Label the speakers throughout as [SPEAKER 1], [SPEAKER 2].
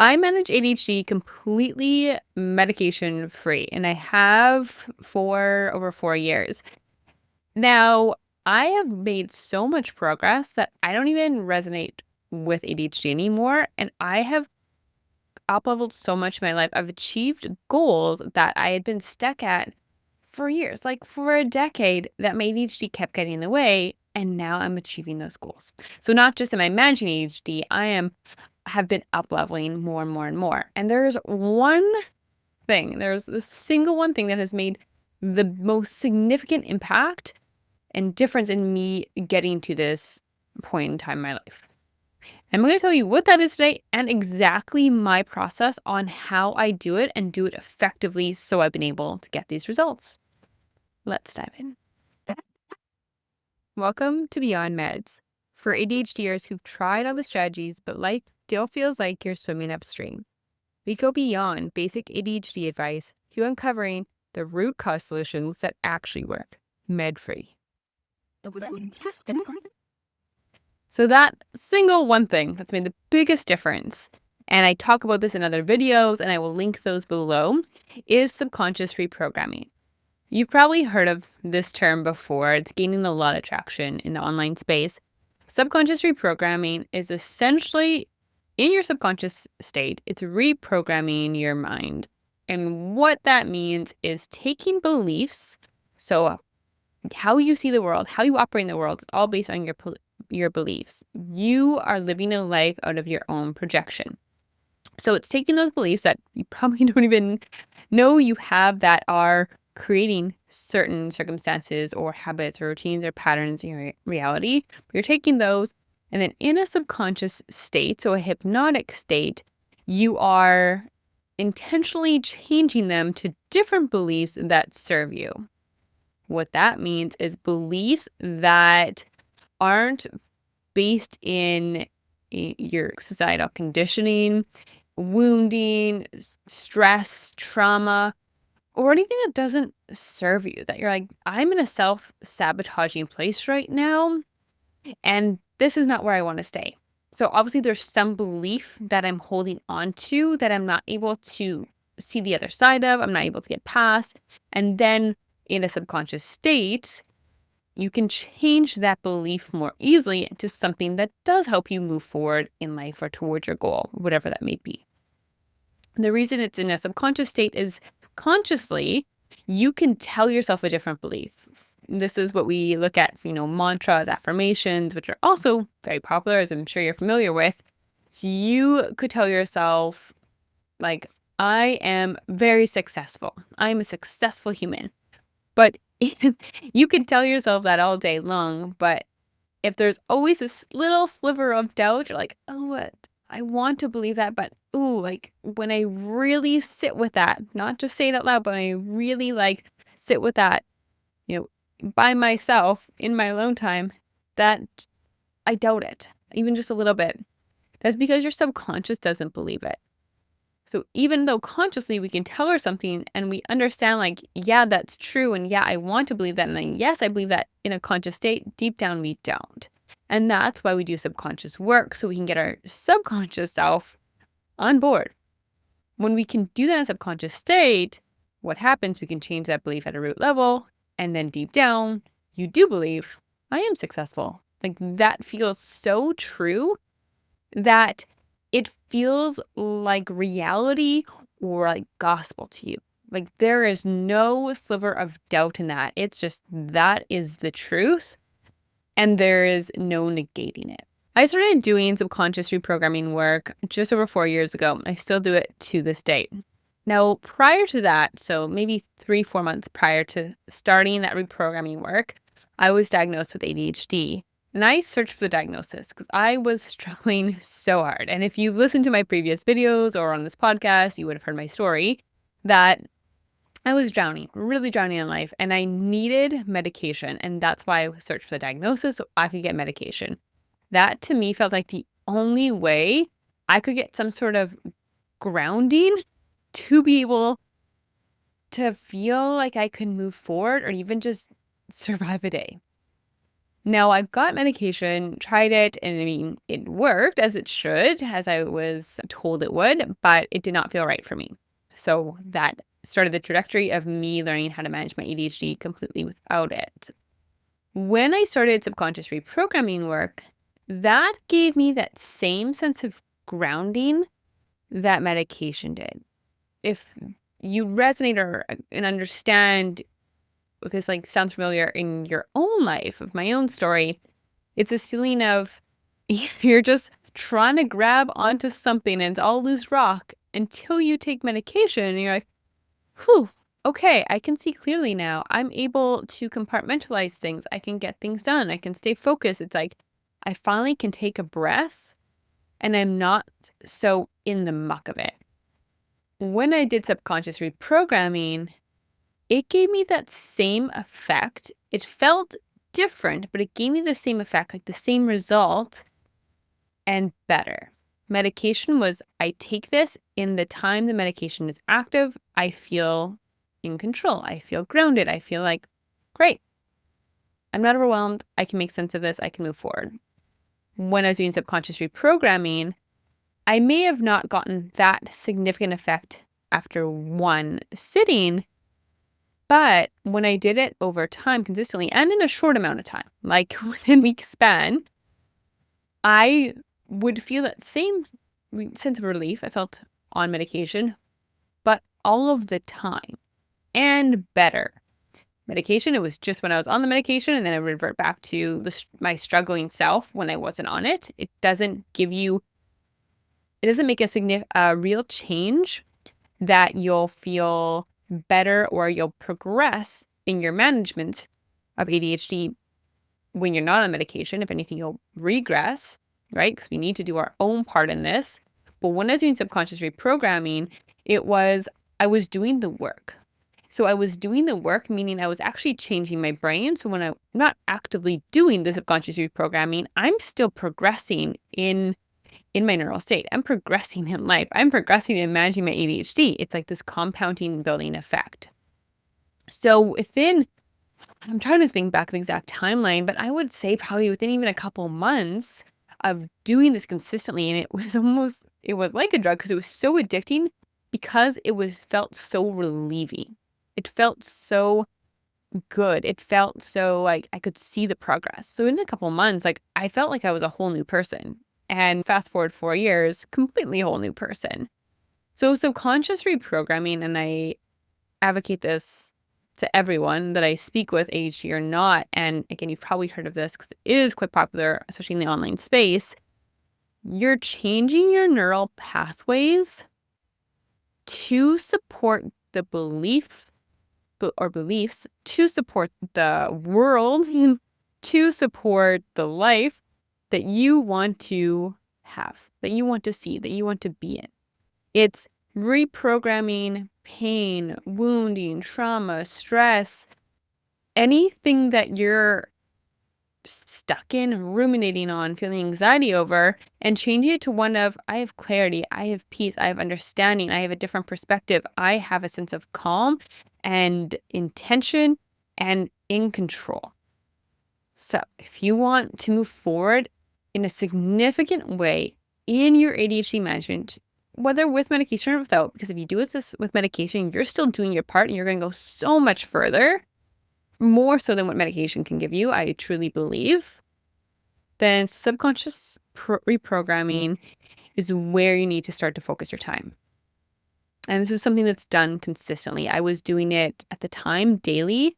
[SPEAKER 1] I manage ADHD completely medication free, and I have for over 4 years. Now, I have made so much progress that I don't even resonate with ADHD anymore, and I have up-leveled so much in my life. I've achieved goals that I had been stuck at for years, like for a decade, that my ADHD kept getting in the way, and now I'm achieving those goals. So not just am I managing ADHD, have been up leveling more and more and more. And there's a single one thing that has made the most significant impact and difference in me getting to this point in time in my life. I'm going to tell you what that is today and exactly my process on how I do it and do it effectively so I've been able to get these results. Let's dive in. Welcome to Beyond Meds, for ADHDers who've tried all the strategies but life still feels like you're swimming upstream. We go beyond basic ADHD advice to uncovering the root cause solutions that actually work, med-free. So that single one thing that's made the biggest difference, and I talk about this in other videos and I will link those below, is subconscious reprogramming. You've probably heard of this term before. It's gaining a lot of traction in the online space. Subconscious reprogramming is essentially in your subconscious state. It's reprogramming your mind. And what that means is taking beliefs, so how you see the world, how you operate in the world, it's all based on your beliefs. You are living a life out of your own projection. So it's taking those beliefs that you probably don't even know you have that are creating certain circumstances or habits or routines or patterns in your reality. You're taking those, and then in a subconscious state, so a hypnotic state, you are intentionally changing them to different beliefs that serve you. What that means is beliefs that aren't based in your societal conditioning, wounding, stress, trauma, or anything that doesn't serve you, that you're like, I'm in a self-sabotaging place right now, and this is not where I want to stay. So obviously there's some belief that I'm holding on to that I'm not able to see the other side of, I'm not able to get past. And then in a subconscious state, you can change that belief more easily into something that does help you move forward in life or towards your goal, whatever that may be. The reason it's in a subconscious state is consciously, you can tell yourself a different belief. This is what we look at, mantras, affirmations, which are also very popular, as I'm sure you're familiar with. So you could tell yourself, like, I am very successful. I'm a successful human. But you can tell yourself that all day long, but if there's always this little sliver of doubt, you're like, oh, what? I want to believe that, but ooh, like when I really sit with that, not just say it out loud, but I really sit with that, by myself in my alone time, that I doubt it, even just a little bit. That's because your subconscious doesn't believe it. So even though consciously we can tell her something and we understand yeah, that's true. And yeah, I want to believe that. And yes, I believe that in a conscious state, deep down, we don't. And that's why we do subconscious work, so we can get our subconscious self on board. When we can do that in a subconscious state, what happens, we can change that belief at a root level. And then deep down, you do believe, I am successful. That feels so true that it feels like reality or like gospel to you. There is no sliver of doubt in that. It's just, that is the truth. And there is no negating it. I started doing subconscious reprogramming work just over 4 years ago. I still do it to this day. Now, prior to that, so maybe 3-4 months prior to starting that reprogramming work, I was diagnosed with ADHD. And I searched for the diagnosis because I was struggling so hard. And if you listen to my previous videos or on this podcast, you would have heard my story that I was drowning, really drowning in life, and I needed medication. And that's why I searched for the diagnosis so I could get medication. That to me felt like the only way I could get some sort of grounding to be able to feel like I could move forward or even just survive a day. Now I've got medication, tried it, and I mean, it worked as it should, as I was told it would, but it did not feel right for me. So that started the trajectory of me learning how to manage my ADHD completely without it. When I started subconscious reprogramming work, that gave me that same sense of grounding that medication did. If you resonate and understand if this sounds familiar in your own life, of my own story, it's this feeling of you're just trying to grab onto something and it's all loose rock until you take medication and you're like, whew, okay, I can see clearly now. I'm able to compartmentalize things. I can get things done. I can stay focused. It's like I finally can take a breath and I'm not so in the muck of it. When I did subconscious reprogramming, it gave me that same effect. It felt different, but it gave me the same effect, like the same result, and better. Medication was, I take this in the time the medication is active, I feel in control. I feel grounded. I feel like, great. I'm not overwhelmed. I can make sense of this. I can move forward. When I was doing subconscious reprogramming, I may have not gotten that significant effect after one sitting, but when I did it over time consistently and in a short amount of time, like within a week span, I would feel that same sense of relief I felt on medication, but all of the time and better. Medication, it was just when I was on the medication and then I revert back to my struggling self when I wasn't on it. It doesn't make a real change that you'll feel better or you'll progress in your management of ADHD when you're not on medication. If anything, you'll regress, right? Because we need to do our own part in this. But when I was doing subconscious reprogramming, I was doing the work. So I was doing the work, meaning I was actually changing my brain. So when I'm not actively doing the subconscious reprogramming, I'm still progressing in my neural state. I'm progressing in life. I'm progressing in managing my ADHD. It's like this compounding building effect. So I'm trying to think back the exact timeline, but I would say probably within even a couple months of doing this consistently, and it was like a drug because it was so addicting because felt so relieving. It felt so good. It felt so like I could see the progress. So in a couple months, I felt like I was a whole new person. And fast forward 4 years, completely whole new person. So subconscious reprogramming, and I advocate this to everyone that I speak with, ADHD or not, and again, you've probably heard of this because it is quite popular, especially in the online space. You're changing your neural pathways to support the beliefs, to support the world, to support the life that you want to have, that you want to see, that you want to be in. It's reprogramming pain, wounding, trauma, stress, anything that you're stuck in, ruminating on, feeling anxiety over, and changing it to one of, I have clarity, I have peace, I have understanding, I have a different perspective, I have a sense of calm and intention and in control. So if you want to move forward in a significant way in your ADHD management, whether with medication or without, because if you do this with medication, you're still doing your part and you're going to go so much further, more so than what medication can give you, I truly believe, then subconscious reprogramming is where you need to start to focus your time. And this is something that's done consistently. I was doing it at the time daily.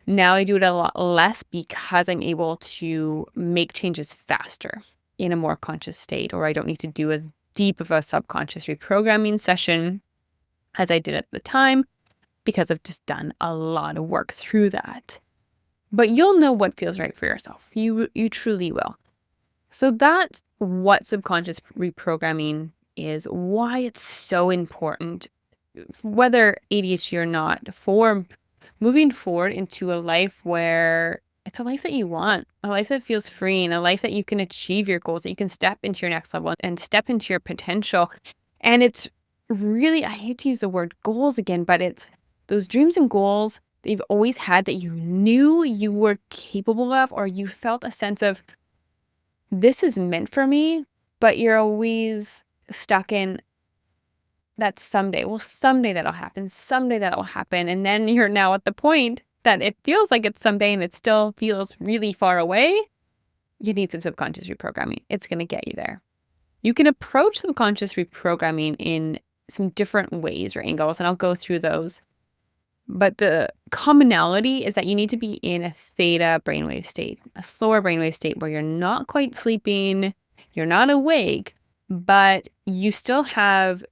[SPEAKER 1] Now I do it a lot less because I'm able to make changes faster in a more conscious state, or I don't need to do as deep of a subconscious reprogramming session as I did at the time because I've just done a lot of work through that. But you'll know what feels right for yourself. You truly will. So that's what subconscious reprogramming is, why it's so important, whether ADHD or not, for moving forward into a life where it's a life that you want, a life that feels free, and a life that you can achieve your goals, that you can step into your next level and step into your potential. And it's really, I hate to use the word goals again, but it's those dreams and goals that you've always had that you knew you were capable of, or you felt a sense of, this is meant for me, but you're always stuck in that someday. Well, someday that'll happen. Someday that'll happen. And then you're now at the point that it feels like it's someday and it still feels really far away. You need some subconscious reprogramming. It's going to get you there. You can approach subconscious reprogramming in some different ways or angles, and I'll go through those. But the commonality is that you need to be in a theta brainwave state, a slower brainwave state where you're not quite sleeping, you're not awake, but you still have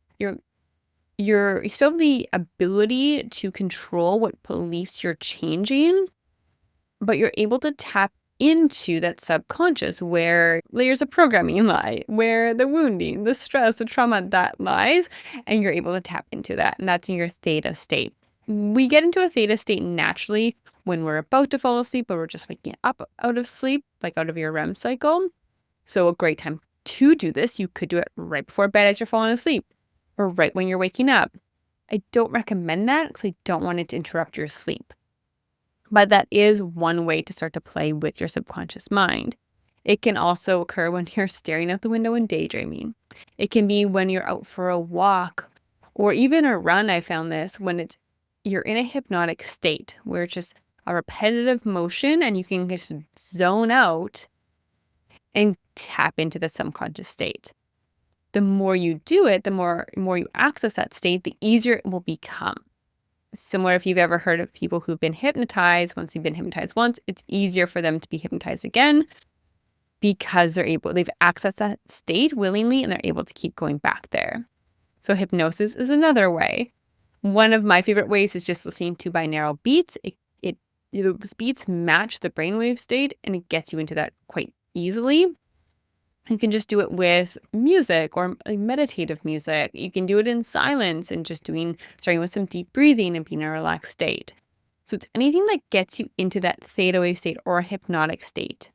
[SPEAKER 1] you still have the ability to control what beliefs you're changing, but you're able to tap into that subconscious where layers of programming lie, where the wounding, the stress, the trauma that lies, and you're able to tap into that. And that's in your theta state. We get into a theta state naturally when we're about to fall asleep, but we're just waking up out of sleep, like out of your REM cycle. So a great time to do this, you could do it right before bed as you're falling asleep, or right when you're waking up. I don't recommend that because I don't want it to interrupt your sleep. But that is one way to start to play with your subconscious mind. It can also occur when you're staring out the window and daydreaming. It can be when you're out for a walk or even a run. I found this when you're in a hypnotic state where it's just a repetitive motion and you can just zone out and tap into the subconscious state. The more you do it, the more you access that state, the easier it will become. Similar if you've ever heard of people who've been hypnotized. Once you've been hypnotized once, it's easier for them to be hypnotized again because they've accessed that state willingly and they're able to keep going back there. So hypnosis is another way. One of my favorite ways is just listening to binaural beats. Those beats match the brainwave state and it gets you into that quite easily. You can just do it with music or meditative music. You can do it in silence and just starting with some deep breathing and being in a relaxed state. So it's anything that gets you into that theta wave state or a hypnotic state.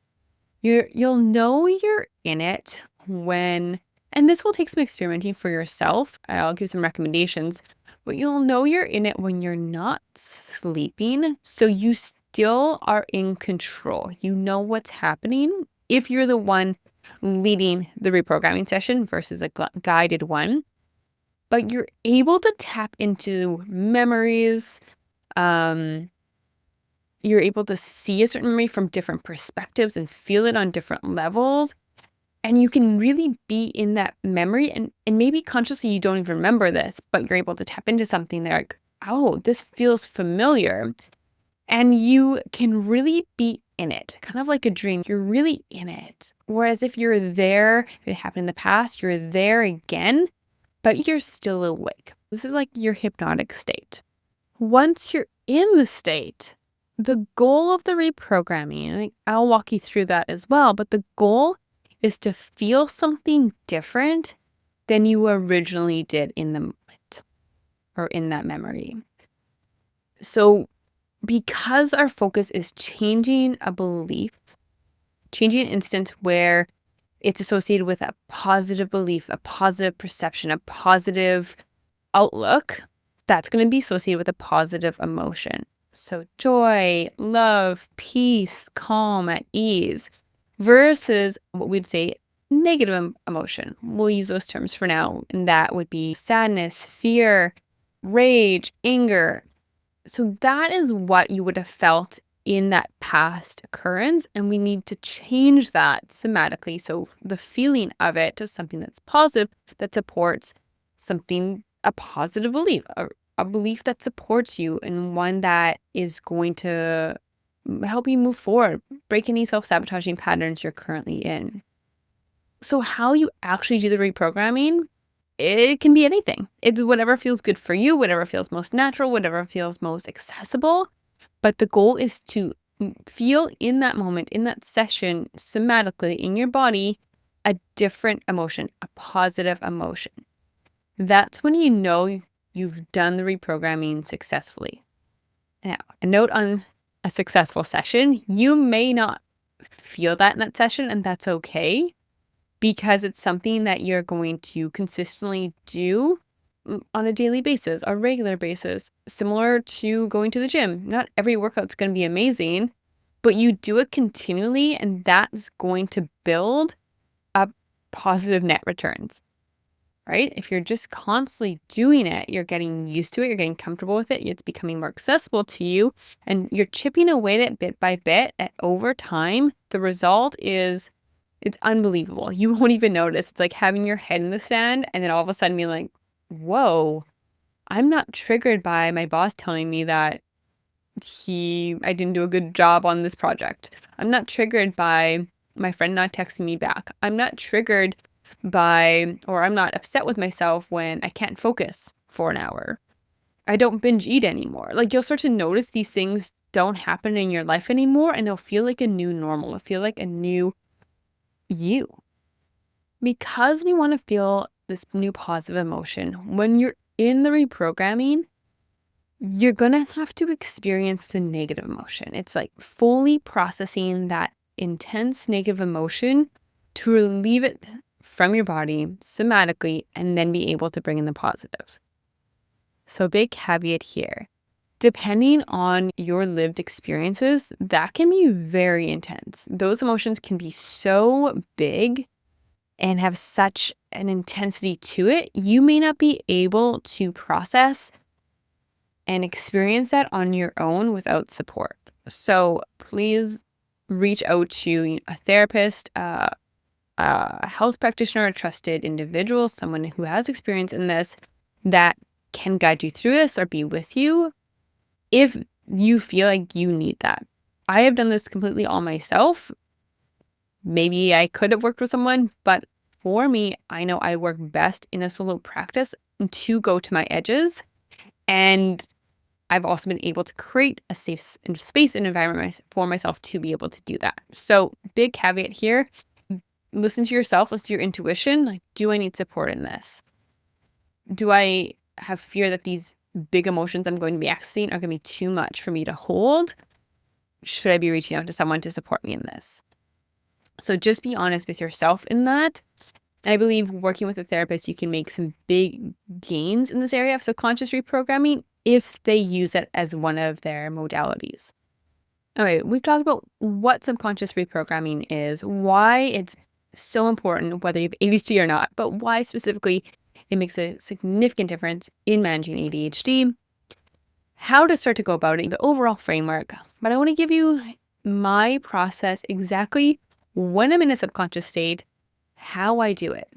[SPEAKER 1] You'll know you're in it when, and this will take some experimenting for yourself. I'll give some recommendations, but you'll know you're in it when you're not sleeping. So you still are in control. You know what's happening if you're the one leading the reprogramming session versus a guided one, but you're able to tap into memories. You're able to see a certain memory from different perspectives and feel it on different levels. And you can really be in that memory and maybe consciously you don't even remember this, but you're able to tap into something there like, oh, this feels familiar. And you can really be in it, kind of like a dream. You're really in it. Whereas if you're there, if it happened in the past, you're there again, but you're still awake. This is like your hypnotic state. Once you're in the state, the goal of the reprogramming, and I'll walk you through that as well, but the goal is to feel something different than you originally did in the moment or in that memory. So because our focus is changing a belief, changing an instance where it's associated with a positive belief, a positive perception, a positive outlook, that's going to be associated with a positive emotion. So joy, love, peace, calm, at ease, versus what we'd say negative emotion. We'll use those terms for now. And that would be sadness, fear, rage, anger. So that is what you would have felt in that past occurrence. And we need to change that somatically. So the feeling of it to something that's positive, that supports a positive belief, a belief that supports you and one that is going to help you move forward, break any self-sabotaging patterns you're currently in. So how you actually do the reprogramming, it can be anything. It's whatever feels good for you, whatever feels most natural, whatever feels most accessible. But the goal is to feel in that moment, in that session, somatically in your body, a different emotion, a positive emotion. That's when you know you've done the reprogramming successfully. Now, a note on a successful session, you may not feel that in that session, and that's okay. Because it's something that you're going to consistently do on a daily basis, a regular basis, similar to going to the gym. Not every workout's going to be amazing, but you do it continually, and that's going to build up positive net returns, right? If you're just constantly doing it, you're getting used to it, you're getting comfortable with it, it's becoming more accessible to you, and you're chipping away at it bit by bit. And over time, the result is it's unbelievable. You won't even notice. It's like having your head in the sand and then all of a sudden being like, whoa, I'm not triggered by my boss telling me that I didn't do a good job on this project. I'm not triggered by my friend not texting me back. I'm not triggered by, or I'm not upset with myself when I can't focus for an hour. I don't binge eat anymore. Like, you'll start to notice these things don't happen in your life anymore, and it'll feel like a new normal. It'll feel like a new you. Because we want to feel this new positive emotion, when you're in the reprogramming, you're going to have to experience the negative emotion. It's like fully processing that intense negative emotion to relieve it from your body somatically and then be able to bring in the positive. So, big caveat here. Depending on your lived experiences, that can be very intense. Those emotions can be so big and have such an intensity to it, you may not be able to process and experience that on your own without support. So please reach out to a therapist, a health practitioner, a trusted individual, someone who has experience in this that can guide you through this or be with you if you feel like you need that. I have done this completely all myself. Maybe I could have worked with someone, but for me, I know I work best in a solo practice to go to my edges. And I've also been able to create a safe space and environment for myself to be able to do that. So, big caveat here, listen to yourself, listen to your intuition. Like, do I need support in this? Do I have fear that these big emotions I'm going to be accessing are going to be too much for me to hold? Should I be reaching out to someone to support me in this? So just be honest with yourself in that. I believe working with a therapist, you can make some big gains in this area of subconscious reprogramming if they use it as one of their modalities. All right, we've talked about what subconscious reprogramming is, why it's so important, whether you have ADHD or not, but why specifically it makes a significant difference in managing ADHD, how to start to go about it, the overall framework. But I want to give you my process exactly when I'm in a subconscious state, how I do it.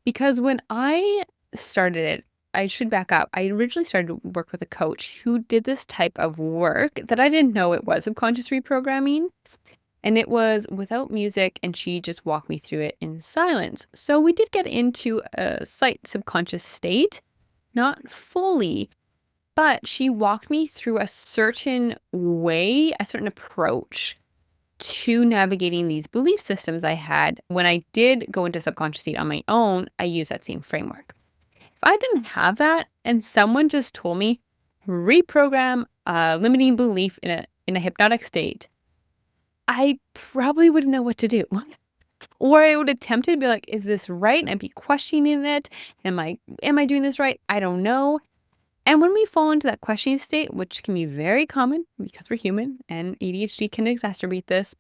[SPEAKER 1] Because when I started it, I should back up. I originally started to work with a coach who did this type of work that I didn't know it was subconscious reprogramming. And it was without music, and she just walked me through it in silence. So we did get into a slight subconscious state, not fully, but she walked me through a certain way, a certain approach to navigating these belief systems I had. When I did go into subconscious state on my own, I used that same framework. If I didn't have that and someone just told me reprogram a limiting belief in a hypnotic state, I probably wouldn't know what to do. Or I would attempt to be like, is this right? And I'd be questioning it. Am I doing this right? I don't know. And when we fall into that questioning state, which can be very common because we're human and ADHD can exacerbate this,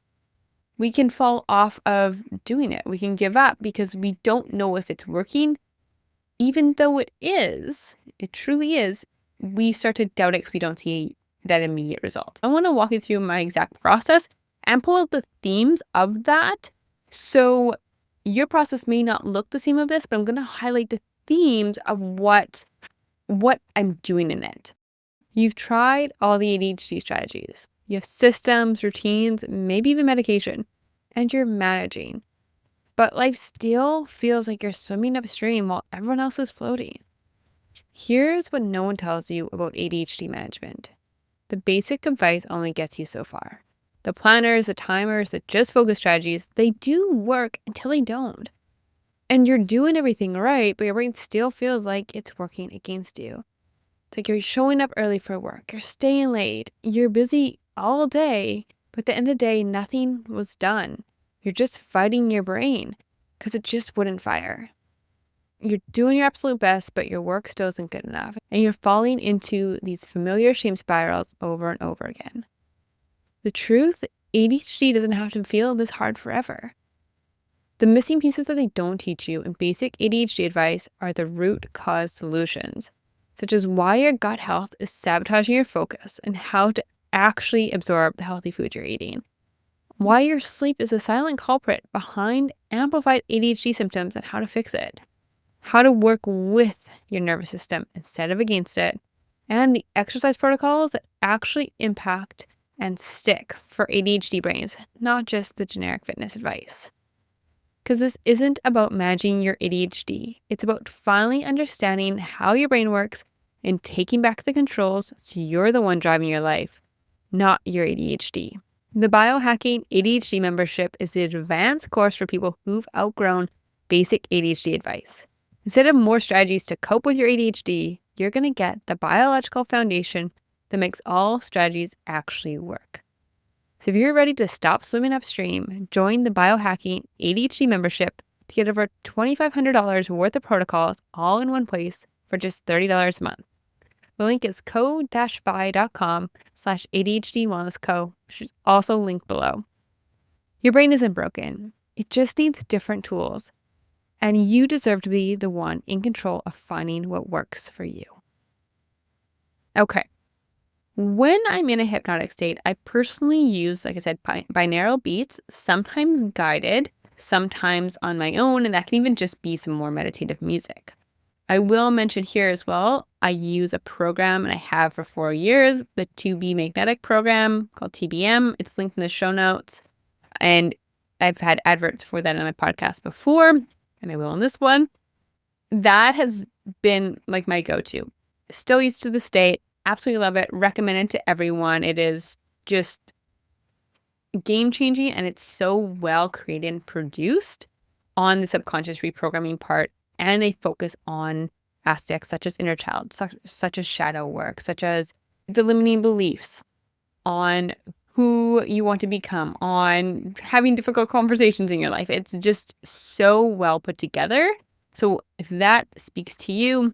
[SPEAKER 1] we can fall off of doing it. We can give up because we don't know if it's working. Even though it truly is, we start to doubt it because we don't see that immediate result. I want to walk you through my exact process and pull out the themes of that. So your process may not look the same of this, but I'm going to highlight the themes of what I'm doing in it. You've tried all the ADHD strategies. You have systems, routines, maybe even medication, and you're managing. But life still feels like you're swimming upstream while everyone else is floating. Here's what no one tells you about ADHD management. The basic advice only gets you so far. The planners, the timers, the just focus strategies, they do work until they don't. And you're doing everything right, but your brain still feels like it's working against you. It's like you're showing up early for work, you're staying late, you're busy all day, but at the end of the day, nothing was done. You're just fighting your brain because it just wouldn't fire. you're doing your absolute best, but your work still isn't good enough. And you're falling into these familiar shame spirals over and over again. The truth, ADHD doesn't have to feel this hard forever. The missing pieces that they don't teach you in basic ADHD advice are the root cause solutions, such as why your gut health is sabotaging your focus and how to actually absorb the healthy food you're eating, why your sleep is a silent culprit behind amplified ADHD symptoms and how to fix it, how to work with your nervous system instead of against it, and the exercise protocols that actually impact and stick for ADHD brains, not just the generic fitness advice. Because this isn't about managing your ADHD. It's about finally understanding how your brain works and taking back the controls so you're the one driving your life, not your ADHD. The Biohacking ADHD membership is the advanced course for people who've outgrown basic ADHD advice. Instead of more strategies to cope with your ADHD, you're going to get the biological foundation that makes all strategies actually work. So if you're ready to stop swimming upstream, join the Biohacking ADHD membership to get over $2,500 worth of protocols all in one place for just $30 a month. The link is co-fi.com/ADHD Wellness Co, which is also linked below. Your brain isn't broken. It just needs different tools. And you deserve to be the one in control of finding what works for you. Okay. When I'm in a hypnotic state, I personally use, like I said, binaural beats, sometimes guided, sometimes on my own, and that can even just be some more meditative music. I will mention here as well, I use a program, and I have for 4 years, the 2B magnetic program called TBM. It's linked in the show notes, and I've had adverts for that on my podcast before, and I will on this one. That has been like my go-to. Still used to this day. Absolutely love it. Recommend it to everyone. It is just game-changing, and it's so well created and produced on the subconscious reprogramming part, and they focus on aspects such as inner child, such as shadow work, such as the limiting beliefs, on who you want to become, on having difficult conversations in your life. It's just so well put together. So if that speaks to you,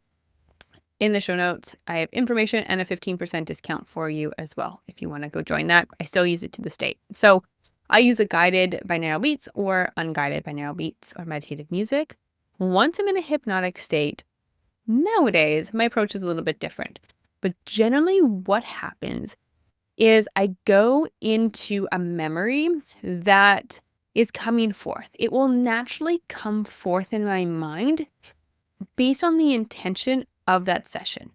[SPEAKER 1] in the show notes, I have information and a 15% discount for you as well if you want to go join that. I still use it to this date. So I use a guided binaural beats or unguided binaural beats or meditative music. Once I'm in a hypnotic state, nowadays my approach is a little bit different. But generally what happens is I go into a memory that is coming forth. It will naturally come forth in my mind based on the intention of that session.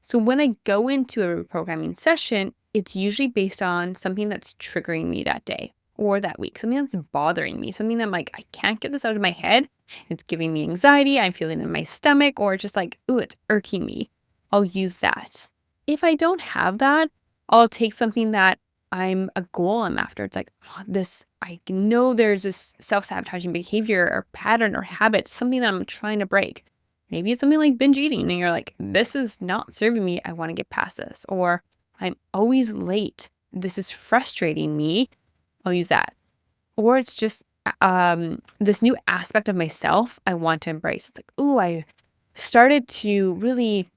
[SPEAKER 1] So when I go into a reprogramming session, it's usually based on something that's triggering me that day or that week, something that's bothering me, something that I'm like, I can't get this out of my head. It's giving me anxiety. I'm feeling it in my stomach, or just like, ooh, it's irking me. I'll use that. If I don't have that, I'll take something that I'm a goal I'm after. It's like, oh, I know there's this self-sabotaging behavior or pattern or habit, something that I'm trying to break. Maybe it's something like binge eating, and you're like, this is not serving me. I want to get past this. Or I'm always late. This is frustrating me. I'll use that. Or it's just this new aspect of myself I want to embrace. It's like, oh, I started to really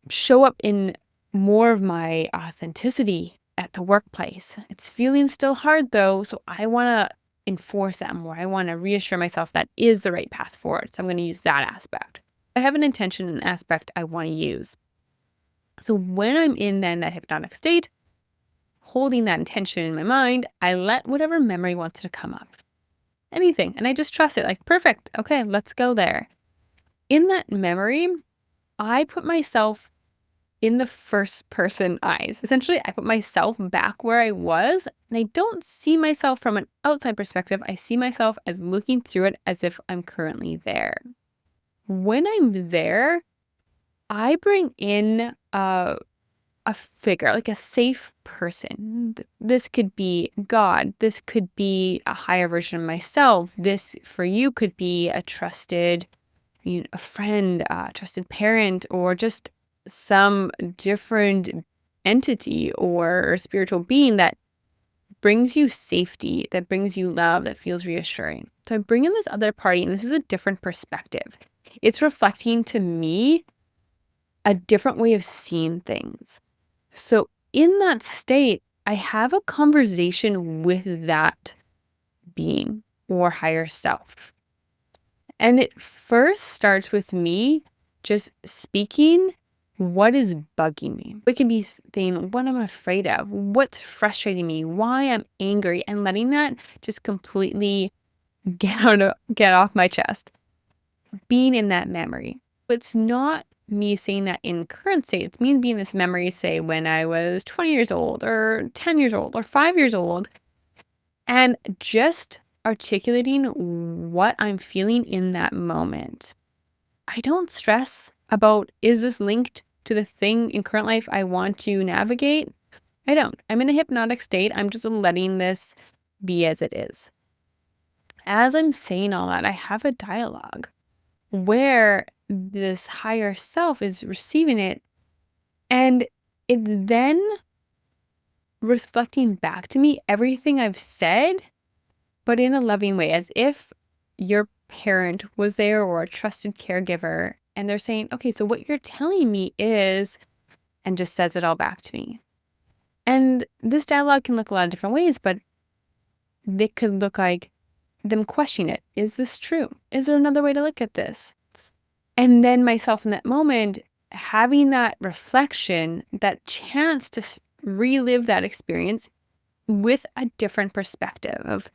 [SPEAKER 1] show up in more of my authenticity at the workplace. It's feeling still hard though, so I want to enforce that more. I want to reassure myself that is the right path forward. So I'm going to use that aspect. I have an intention and aspect I want to use. So when I'm in then that hypnotic state, holding that intention in my mind, I let whatever memory wants to come up. Anything. And I just trust it. Like, perfect. Okay, let's go there. In that memory, I put myself in the first person eyes. Essentially, I put myself back where I was, and I don't see myself from an outside perspective. I see myself as looking through it as if I'm currently there. When I'm there, I bring in a figure, like a safe person. This could be God. This could be a higher version of myself. This, for you, could be a trusted, a friend, a trusted parent, or just some different entity or spiritual being that brings you safety, that brings you love, that feels reassuring. So I bring in this other party, and this is a different perspective. It's reflecting to me a different way of seeing things. So in that state, I have a conversation with that being or higher self. And it first starts with me just speaking what is bugging me. It can be saying what I'm afraid of, what's frustrating me, why I'm angry, and letting that just completely get off my chest. Being in that memory. It's not me saying that in current state. It's me being this memory, say, when I was 20 years old or 10 years old or 5 years old, and just articulating what I'm feeling in that moment. I don't stress about, is this linked to the thing in current life I want to navigate? I don't. I'm in a hypnotic state. I'm just letting this be as it is. As I'm saying all that, I have a dialogue where this higher self is receiving it, and it's then reflecting back to me everything I've said, but in a loving way, as if your parent was there or a trusted caregiver, and they're saying, okay, so what you're telling me is, and just says it all back to me. And this dialogue can look a lot of different ways, but it could look like them questioning it. Is this true? Is there another way to look at this? And then myself in that moment, having that reflection, that chance to relive that experience with a different perspective of,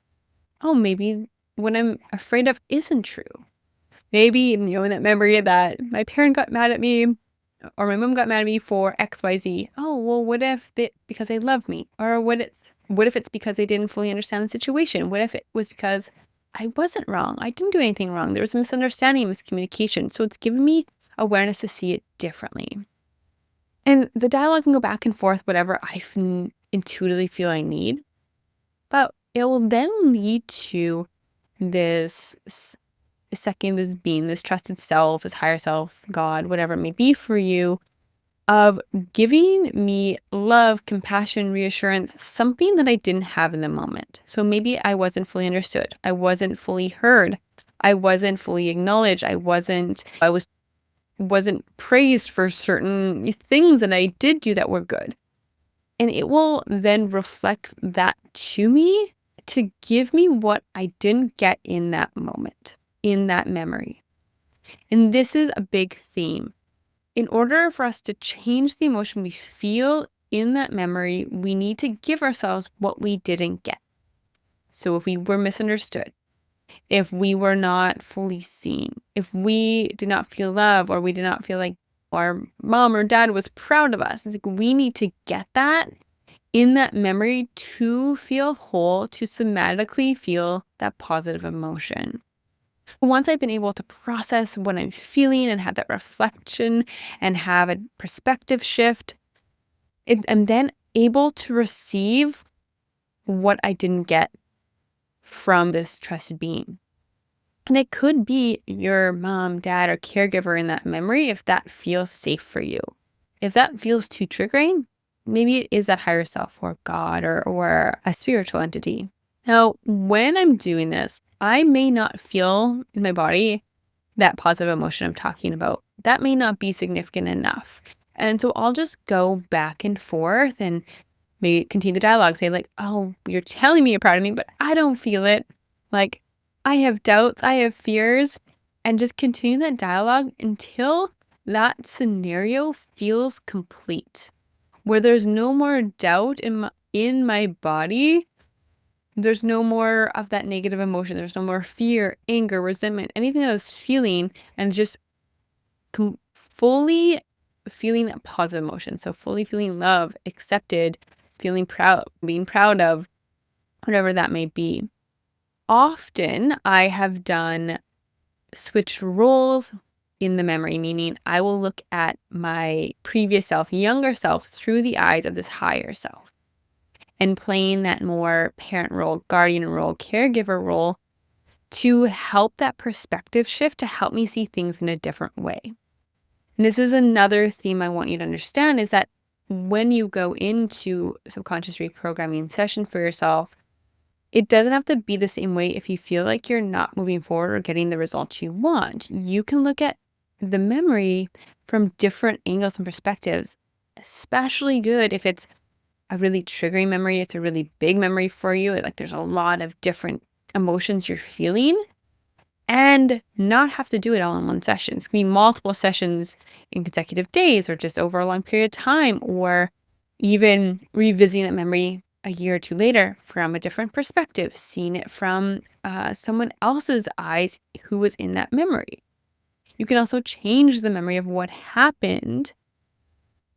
[SPEAKER 1] oh, maybe what I'm afraid of isn't true. Maybe, in that memory that my parent got mad at me or my mom got mad at me for XYZ. Oh, well, what if because they love me? Or what if it's because they didn't fully understand the situation? What if it was because I wasn't wrong? I didn't do anything wrong. There was a misunderstanding, miscommunication. So it's given me awareness to see it differently. And the dialogue can go back and forth, whatever I intuitively feel I need. But it will then lead to this being, this trusted self, this higher self, God, whatever it may be for you, of giving me love, compassion, reassurance, something that I didn't have in the moment. So maybe I wasn't fully understood. I wasn't fully heard. I wasn't fully acknowledged. I wasn't praised for certain things that I did do that were good. And it will then reflect that to me to give me what I didn't get in that moment, in that memory. And this is a big theme. In order for us to change the emotion we feel in that memory, we need to give ourselves what we didn't get. So if we were misunderstood, if we were not fully seen, if we did not feel love, or we did not feel like our mom or dad was proud of us, it's like we need to get that in that memory to feel whole, to somatically feel that positive emotion. Once I've been able to process what I'm feeling and have that reflection and have a perspective shift, I'm then able to receive what I didn't get from this trusted being. And it could be your mom, dad, or caregiver in that memory if that feels safe for you. If that feels too triggering, maybe it is that higher self or God or a spiritual entity. Now, when I'm doing this, I may not feel in my body that positive emotion I'm talking about. That may not be significant enough. And so I'll just go back and forth and maybe continue the dialogue, say like, oh, you're telling me you're proud of me, but I don't feel it. Like, I have doubts, I have fears, and just continue that dialogue until that scenario feels complete, where there's no more doubt in my body. There's no more of that negative emotion. There's no more fear, anger, resentment, anything that I was feeling, and just fully feeling that positive emotion. So fully feeling love, accepted, feeling proud, being proud of, whatever that may be. Often I have done switch roles in the memory, meaning I will look at my previous self, younger self, through the eyes of this higher self, and playing that more parent role, guardian role, caregiver role to help that perspective shift, to help me see things in a different way. And this is another theme I want you to understand, is that when you go into subconscious reprogramming session for yourself, It doesn't have to be the same way if you feel like you're not moving forward or getting the results you want. You can look at the memory from different angles and perspectives, especially good if it's a really triggering memory, it's a really big memory for you, like there's a lot of different emotions you're feeling, and not have to do it all in one session. It's going to be multiple sessions in consecutive days or just over a long period of time, or even revisiting that memory a year or two later from a different perspective, seeing it from someone else's eyes who was in that memory. You can also change the memory of what happened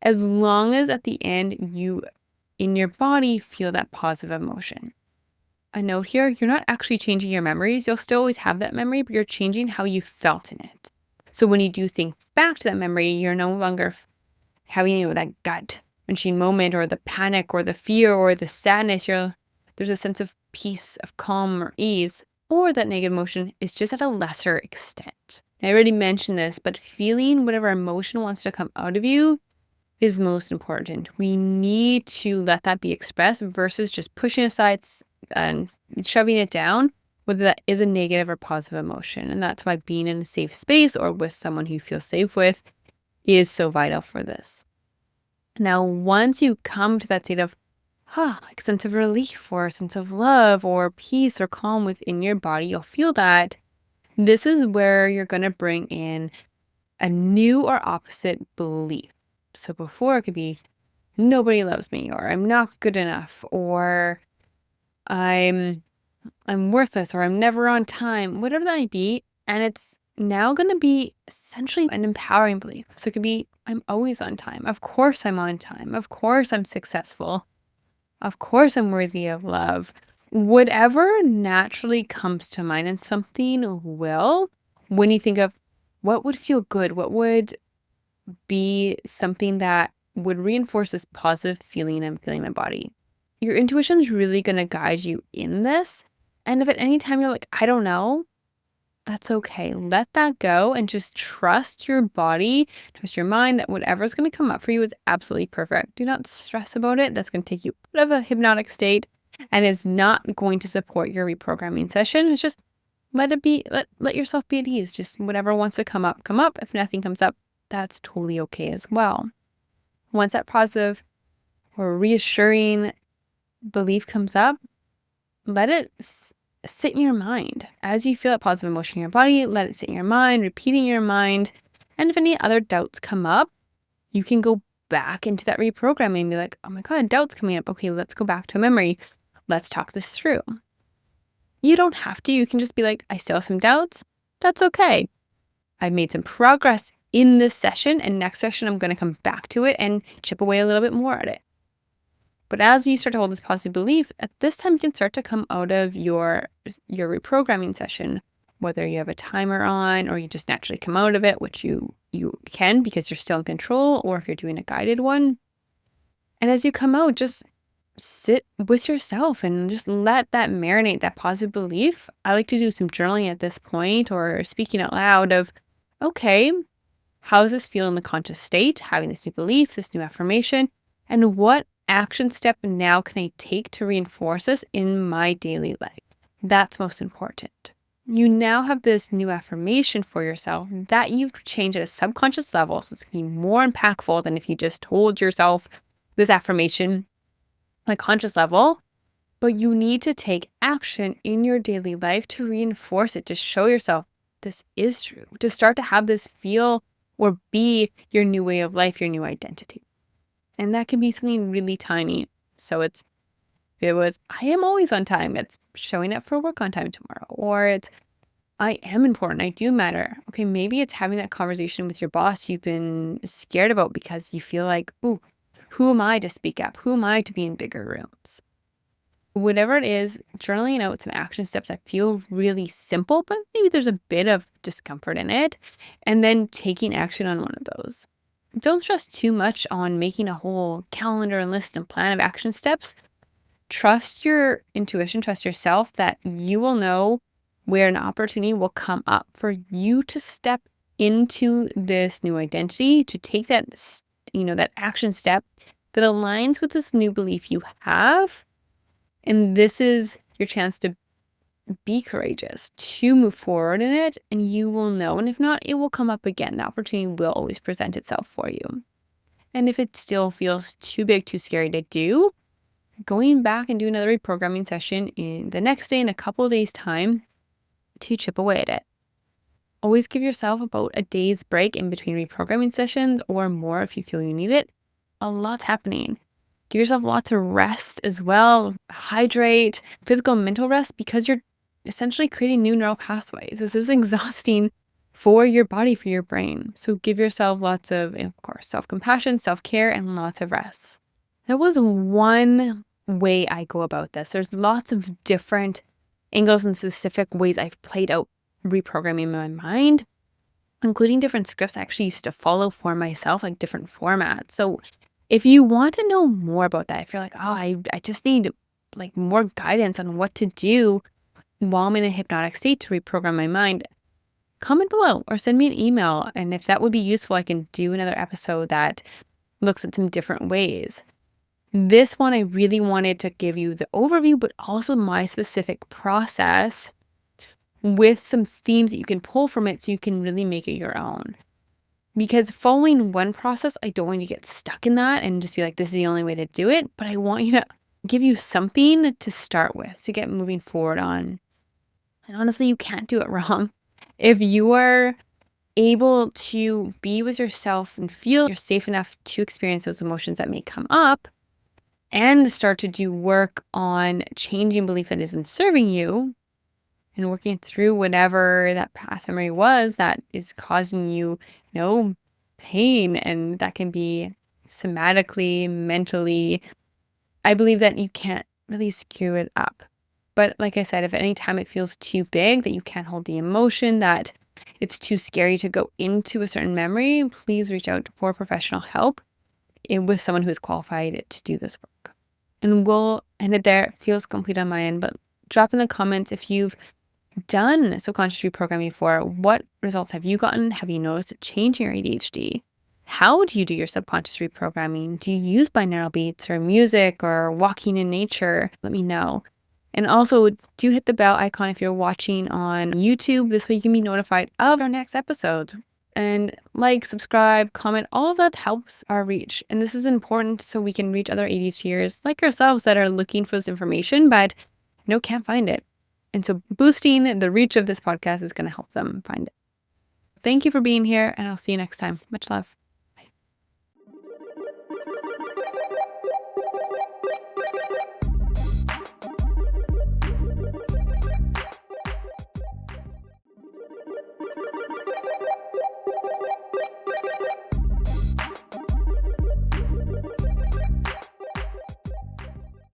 [SPEAKER 1] as long as at the end you, in your body, feel that positive emotion. A note here, you're not actually changing your memories. You'll still always have that memory, but you're changing how you felt in it. So when you do think back to that memory, you're no longer having, that gut wrenching moment or the panic or the fear or the sadness. There's a sense of peace, of calm or ease, or that negative emotion is just at a lesser extent. I already mentioned this, but feeling whatever emotion wants to come out of you is most important. We need to let that be expressed versus just pushing aside and shoving it down, whether that is a negative or positive emotion. And that's why being in a safe space or with someone who you feel safe with is so vital for this. Now, once you come to that state of like sense of relief or a sense of love or peace or calm within your body, you'll feel that this is where you're going to bring in a new or opposite belief. So before it could be nobody loves me, or I'm not good enough, or I'm worthless, or I'm never on time, whatever that might be. And it's now going to be essentially an empowering belief. So it could be, I'm always on time. Of course I'm on time. Of course I'm successful. Of course I'm worthy of love. Whatever naturally comes to mind, and something will, when you think of what would feel good, what would be something that would reinforce this positive feeling I'm feeling in my body. Your intuition is really going to guide you in this. And if at any time you're like, I don't know, that's okay. Let that go and just trust your body, trust your mind that whatever's going to come up for you is absolutely perfect. Do not stress about it. That's going to take you out of a hypnotic state and is not going to support your reprogramming session. It's just let it be, let yourself be at ease. Just whatever wants to come up, come up. If nothing comes up, that's totally okay as well. Once that positive or reassuring belief comes up, let it sit in your mind. As you feel that positive emotion in your body, let it sit in your mind, repeating in your mind. And if any other doubts come up, you can go back into that reprogramming and be like, oh my God, doubt's coming up. Okay, let's go back to a memory. Let's talk this through. You don't have to. You can just be like, I still have some doubts. That's okay. I've made some progress in this session, and next session I'm going to come back to it and chip away a little bit more at it. But as you start to hold this positive belief, at this time you can start to come out of your reprogramming session, whether you have a timer on or you just naturally come out of it, which you can because you're still in control, or if you're doing a guided one. And as you come out, just sit with yourself and just let that marinate, that positive belief. I like to do some journaling at this point or speaking out loud of, okay, how does this feel in the conscious state, having this new belief, this new affirmation, and what action step now can I take to reinforce this in my daily life? That's most important. You now have this new affirmation for yourself that you've changed at a subconscious level, so it's going to be more impactful than if you just told yourself this affirmation on a conscious level. But you need to take action in your daily life to reinforce it, to show yourself this is true, to start to have this feel or be your new way of life, your new identity. And that can be something really tiny. So if it was, I am always on time, it's showing up for work on time tomorrow. Or it's, I am important, I do matter. Okay, maybe it's having that conversation with your boss you've been scared about because you feel like, ooh, who am I to speak up? Who am I to be in bigger rooms? Whatever it is, journaling out some action steps that feel really simple, but maybe there's a bit of discomfort in it, and then taking action on one of those. Don't stress too much on making a whole calendar and list and plan of action steps. Trust your intuition, trust yourself that you will know where an opportunity will come up for you to step into this new identity, to take that, that action step that aligns with this new belief you have. And this is your chance to be courageous, to move forward in it, and you will know. And if not, it will come up again. The opportunity will always present itself for you. And if it still feels too big, too scary to do, going back and do another reprogramming session in the next day in a couple of days' time to chip away at it. Always give yourself about a day's break in between reprogramming sessions or more if you feel you need it. A lot's happening. Give yourself lots of rest as well. Hydrate, physical and mental rest, because you're essentially creating new neural pathways. This is exhausting for your body, for your brain. So give yourself lots of course, self-compassion, self-care, and lots of rest. That was one way I go about this. There's lots of different angles and specific ways I've played out reprogramming my mind, including different scripts I actually used to follow for myself, like different formats. So if you want to know more about that, if you're like, oh, I just need like more guidance on what to do while I'm in a hypnotic state to reprogram my mind, comment below or send me an email. And if that would be useful, I can do another episode that looks at some different ways. This one, I really wanted to give you the overview, but also my specific process with some themes that you can pull from it so you can really make it your own. Because following one process, I don't want you to get stuck in that and just be like, this is the only way to do it. But I want you to give you something to start with to get moving forward on. And honestly, you can't do it wrong. If you are able to be with yourself and feel you're safe enough to experience those emotions that may come up and start to do work on changing belief that isn't serving you and working through whatever that past memory was that is causing you, pain, and that can be somatically, mentally, I believe that you can't really screw it up. But like I said, if at any time it feels too big, that you can't hold the emotion, that it's too scary to go into a certain memory, please reach out for professional help with someone who is qualified to do this work. And we'll end it there. It feels complete on my end, but drop in the comments if you've done subconscious reprogramming before. What results have you gotten? Have you noticed a change in your ADHD? How do you do your subconscious reprogramming? Do you use binaural beats or music or walking in nature? Let me know. And also, do hit the bell icon if you're watching on YouTube. This way you can be notified of our next episode. And like, subscribe, comment, all of that helps our reach. And this is important so we can reach other ADHDers like ourselves that are looking for this information, but can't find it. And so boosting the reach of this podcast is going to help them find it. Thank you for being here, and I'll see you next time. Much love.